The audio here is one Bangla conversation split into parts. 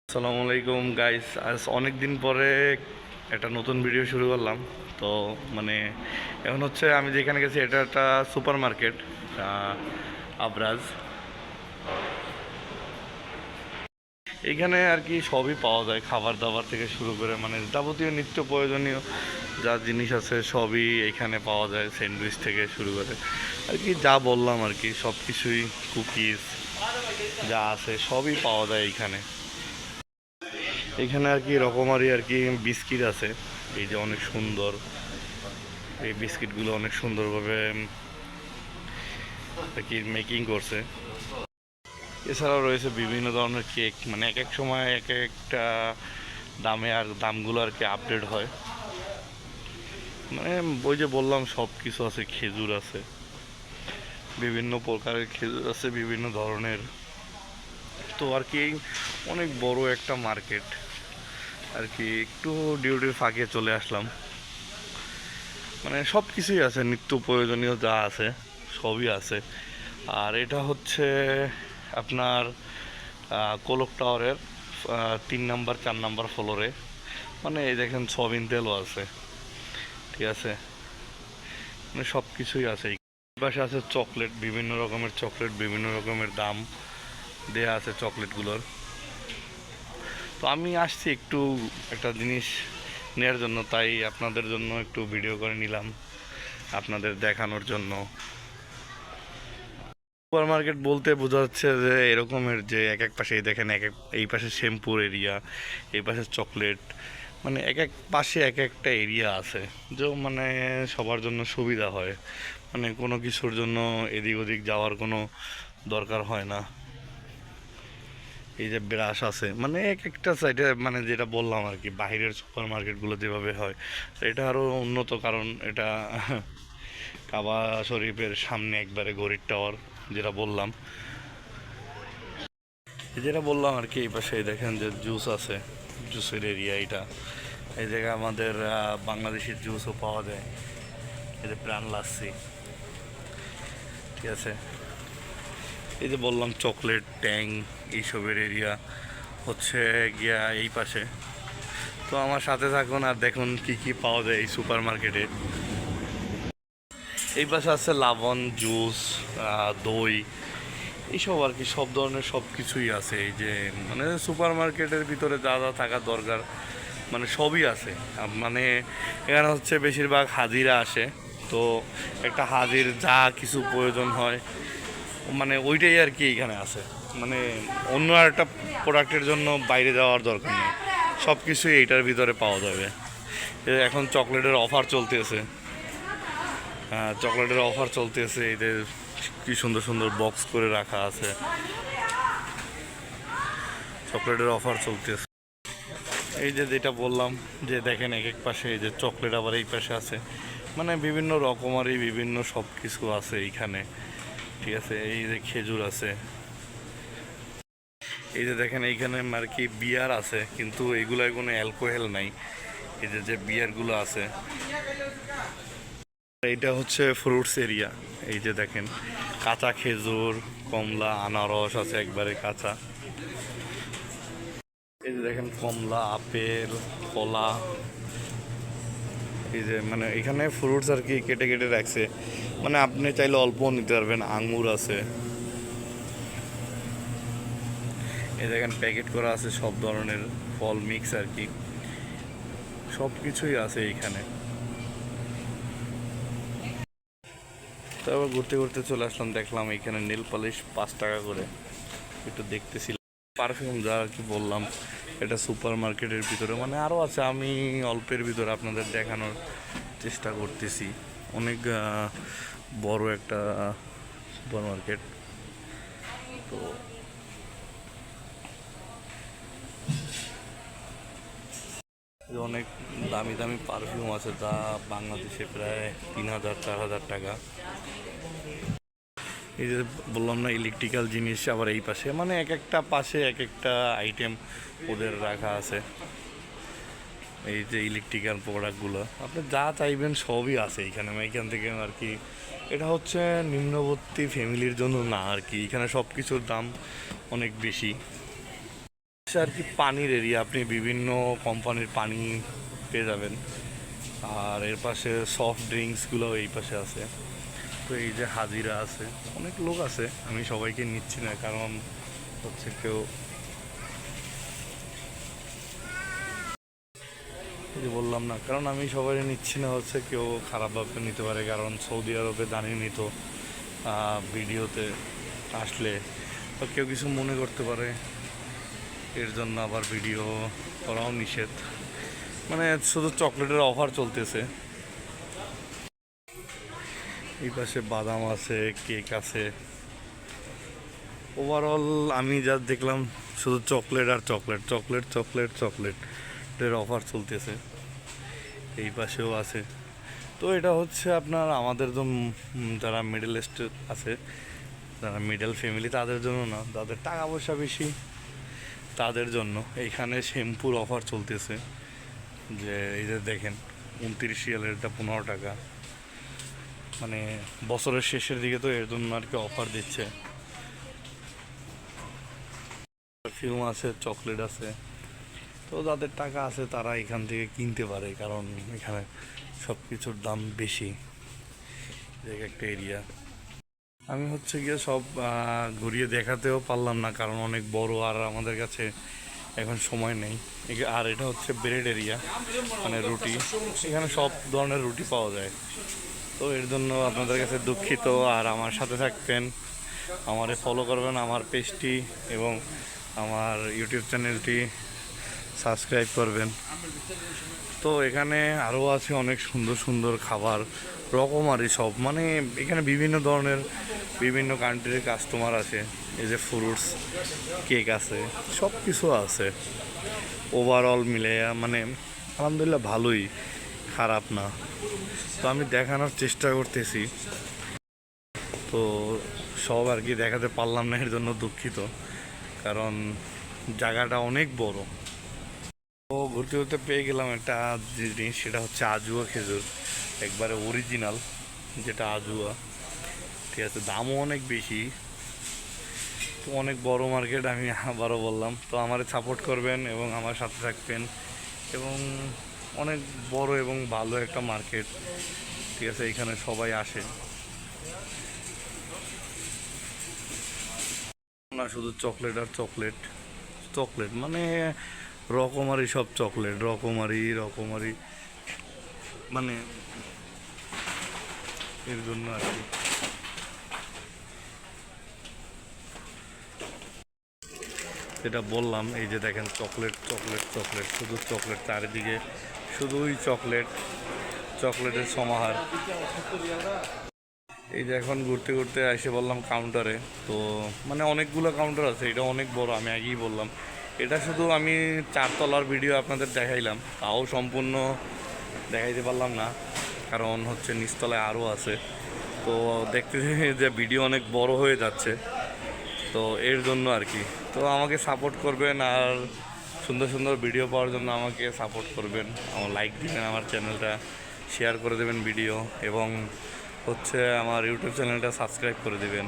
আসসালামু আলাইকুম গাইস। আজ অনেক দিন পরে একটা নতুন ভিডিও শুরু করলাম। তো মানে এখন হচ্ছে আমি যেখানে গেছি এটা একটা সুপার মার্কেট, আবরাজ। এইখানে আর কি সবই পাওয়া যায়, খাবার দাবার থেকে শুরু করে মানে যাবতীয় নিত্য প্রয়োজনীয় যা জিনিস আছে সবই এখানে পাওয়া যায়। স্যান্ডউইচ থেকে শুরু করে আর কি যা বললাম আর কি সব কিছুই, কুকিজ যা আছে সবই পাওয়া যায় এইখানে। এখানে আর কি রকমারি আর কি বিস্কিট আছে, এই যে অনেক সুন্দর। এই বিস্কিটগুলো অনেক সুন্দরভাবে আর কি মেকিং করছে। এছাড়াও রয়েছে বিভিন্ন ধরনের কেক, মানে এক এক সময় এক একটা দামে আর দামগুলো আর কি আপডেট হয়। মানে ওই যে বললাম সব কিছু আছে, খেজুর আছে, বিভিন্ন প্রকারের খেজুর আছে, বিভিন্ন ধরনের। তো আর কি অনেক বড় একটা মার্কেট আর কি। একটু ডিউটির ফাঁকে চলে আসলাম। মানে সব কিছুই আছে, নিত্য প্রয়োজনীয় যা আছে সবই আছে। আর এটা হচ্ছে আপনার কোলক টাওয়ারের 3 নাম্বার 4 নাম্বার ফ্লোরে। মানে এই দেখেন সয়াবিন তেলও আছে, ঠিক আছে, মানে সব কিছুই আছে। এই পাশে আছে চকলেট, বিভিন্ন রকমের চকলেট, বিভিন্ন রকমের দাম দেয়া আছে চকলেটগুলোর। তো আমি আসছি একটু একটা জিনিস নেওয়ার জন্য, তাই আপনাদের জন্য একটু ভিডিও করে নিলাম, আপনাদের দেখানোর জন্য। সুপার মার্কেট বলতে বোঝা যাচ্ছে যে এরকমের যে এক এক পাশে দেখেন, এক এক এই পাশে শ্যাম্পুর এরিয়া, এই পাশে চকলেট, মানে এক এক পাশে এক একটা এরিয়া আছে, যে মানে সবার জন্য সুবিধা হয়। মানে কোনো কিছুর জন্য এদিক ওদিক যাওয়ার কোনো দরকার হয় না। এই যে ব্রাশ আছে, মানে এক একটা সাইডে, মানে যেটা বললাম আর কি বাইরের সুপার মার্কেটগুলো যেভাবে হয় এটা আরও উন্নত, কারণ এটা কাবা শরীফের সামনে একবারে ঘড়ির টাওয়ার, যেটা বললাম। যেটা বললাম আর কি এই পাশে দেখেন যে জুস আছে, জুসের এরিয়া এটা। এই জায়গায় আমাদের বাংলাদেশি জুসও পাওয়া যায়, এই যে প্রাণ লাচ্ছি, ঠিক আছে। এই যে বললাম চকলেট, ট্যাং, এইসবের এরিয়া হচ্ছে গিয়া এই পাশে। তো আমার সাথে থাকুন আর দেখুন কি কি পাওয়া যায় এই সুপার মার্কেটে। এই পাশে আছে লাবণ জুস, দই, এইসব আর কি সব ধরনের সব কিছুই আছে। এই যে মানে সুপার মার্কেটের ভিতরে যা যা থাকা দরকার মানে সবই আছে। মানে এখানে হচ্ছে বেশিরভাগ হাজিরা আসে, তো একটা হাজির যা কিছু প্রয়োজন হয় মানে ওইটাই আর কি এখানে আছে। মানে অন্য একটা প্রোডাক্টের জন্য বাইরে যাওয়ার দরকার নেই, সব কিছুই এইটার ভিতরে পাওয়া যাবে। এখন চকলেটের অফার চলতেছে, হ্যাঁ চকলেটের অফার চলতেছে। এদের কি সুন্দর সুন্দর বক্স করে রাখা আছে, চকলেটের অফার চলতেছে। এই যে যেটা বললাম যে দেখেন এক এক পাশে এই যে চকলেট, আবার এই পাশে আছে, মানে বিভিন্ন রকমারি বিভিন্ন সব কিছু আছে এইখানে, ঠিক আছে। এই যে খেজুর আছে, এই যে দেখেন এইখানে আর কি বিয়ার আছে, কিন্তু এইগুলায় কোনো অ্যালকোহল নাই। এই যে যে বিয়ারগুলো আছে, এইটা হচ্ছে ফ্রুটস এরিয়া। এই যে দেখেন কাঁচা খেজুর, কমলা, আনারস আছে একবারে কাঁচা। এই যে দেখেন কমলা, আপেল, কলা, এই যে মানে এখানে ফ্রুটস আর কি কেটে কেটে রাখছে, মানে আপনি চাইলে অল্প নিতে পারবেন। আঙ্গুর আছে, এই দেখেন প্যাকেট করা আছে সব ধরনের ফল মিক্স আর কি, সব কিছুই আছে এইখানে। তারপর ঘুরতে ঘুরতে চলে আসলাম, দেখলাম এইখানে নীল পালিশ 5 টাকা করে, একটু দেখতেছিলাম। পারফিউম যা আর কি বললাম, এটা সুপার মার্কেটের ভিতরে, মানে আরও আছে, আমি অল্পের ভিতরে আপনাদের দেখানোর চেষ্টা করতেছি। অনেক বড় একটা সুপার মার্কেট। তো অনেক দামি দামি পারফিউম আছে, যা বাংলাদেশে প্রায় 3,000 4,000 টাকা। এই যে বললাম না ইলেকট্রিক্যাল জিনিস, আবার এই পাশে মানে এক একটা পাশে এক একটা আইটেম ওদের রাখা আছে। এই যে ইলেকট্রিক্যাল প্রোডাক্টগুলো আপনি যা চাইবেন সবই আছে এইখানে। এইখান থেকে আর কি এটা হচ্ছে নিম্নবর্তী ফ্যামিলির জন্য না আর কি, এখানে সব কিছুর দাম অনেক বেশি। আর কি পানির এরিয়া, আপনি বিভিন্ন কোম্পানির পানি পেয়ে যাবেন। আর এর পাশে সফট ড্রিঙ্কসগুলো এই পাশে আছে। তো এই যে হাজিরা আছে, অনেক লোক আছে, আমি সবাইকে নিচ্ছি না, কারণ হচ্ছে কেউ যে বললাম না, কারণ আমি সবাই নিচ্ছি না, হচ্ছে কেউ খারাপভাবে নিতে পারে, কারণ সৌদি আরবে জানিয়ে নিত ভিডিওতে আসলে বা কেউ কিছু মনে করতে পারে, এর জন্য আবার ভিডিও করাও নিষেধ। মানে শুধু চকলেটের অফার চলতেছে। এই পাশে বাদাম আছে, কেক আছে। ওভারঅল আমি যা দেখলাম শুধু চকলেট আর চকলেট, চকলেট চকলেট চকলেটের অফার চলতেছে। এই পাশেও আছে। তো এটা হচ্ছে আপনার আমাদের তো যারা মিডল ইস্ট আছে, যারা মিডল ফ্যামিলি, তাদের জন্য না, যাদের টাকা পয়সা বেশি তাদের জন্য এইখানে শ্যাম্পুর অফার চলতেছে। যে এই যে দেখেন 29 রিয়ালের, এটা 15 টাকা। মানে বছরের শেষের দিকে তো এর জন্য আর কি অফার দিচ্ছে। পারফিউম আছে, চকলেট আছে। তো যাদের টাকা আছে তারা এখান থেকে কিনতে পারে, কারণ এখানে সব কিছুর দাম বেশি। একটা এরিয়া আমি হচ্ছে গিয়ে সব ঘুরিয়ে দেখাতেও পারলাম না, কারণ অনেক বড় আর আমাদের কাছে এখন সময় নেই। আর এটা হচ্ছে ব্রেড এরিয়া, মানে রুটি, এখানে সব ধরনের রুটি পাওয়া যায়। তো এর জন্য আপনাদের কাছে দুঃখিত। আর আমার সাথে থাকবেন, আমারে ফলো করবেন, আমার পেজটি এবং আমার ইউটিউব চ্যানেলটি সাবস্ক্রাইব করবেন। তো এখানে আরও আছে অনেক সুন্দর সুন্দর খাবার, রকমারি সব, মানে এখানে বিভিন্ন ধরনের বিভিন্ন কান্ট্রির কাস্টমার আছে। এই যে ফ্রুটস, কেক আছে, সব কিছু আছে। ওভারঅল মিলে মানে আলহামদুলিল্লাহ ভালোই, খারাপ না। তো আমি দেখানোর চেষ্টা করতেছি, তো সব আর কি দেখাতে পারলাম না, এর জন্য দুঃখিত, কারণ জায়গাটা অনেক বড়। তো ঘুরতে ঘুরতে পেয়ে গেলাম একটা জিনিস, সেটা হচ্ছে আজুয়া খেজুর, একবারে অরিজিনাল, যেটা আজুয়া। ঠিক আছে, দামও অনেক বেশি। তো অনেক বড় মার্কেট, আমি আবারও বললাম। তো আমার সাপোর্ট করবেন এবং আমার সাথে থাকবেন, এবং অনেক বড় এবং ভালো একটা মার্কেট। ঠিক আছে, এখানে সবাই আসে না, শুধু চকলেট আর চকলেট, চকলেট মানে রকমারি সব চকলেট, রকমারি রকমারি, মানে এর জন্য আর কি। যেটা বললাম, এই যে দেখেন চকলেট চকলেট চকলেট, শুধু চকলেট, চারিদিকে শুধুই চকলেট, চকলেটের সমাহার। এই যে এখন ঘুরতে ঘুরতে এসে বললাম কাউন্টারে, তো মানে অনেকগুলো কাউন্টার আছে, এটা অনেক বড়, আমি আগেই বললাম। এটা শুধু আমি 4 তলার ভিডিও আপনাদের দেখাইলাম, তাও সম্পূর্ণ দেখাইতে পারলাম না, কারণ হচ্ছে নিচতলায় আরও আছে। তো দেখতেছি যে ভিডিও অনেক বড় হয়ে যাচ্ছে, তো এর জন্য আর কি। তো আমাকে সাপোর্ট করবেন, আর সুন্দর সুন্দর ভিডিও পাওয়ার জন্য আমাকে সাপোর্ট করবেন, আমার লাইক দিবেন, আমার চ্যানেলটা শেয়ার করে দেবেন ভিডিও, এবং হচ্ছে আমার ইউটিউব চ্যানেলটা সাবস্ক্রাইব করে দেবেন।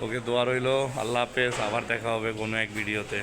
ওকে, দোয়া রইল। আল্লাহ হাফেজ, আবার দেখা হবে কোনো এক ভিডিওতে।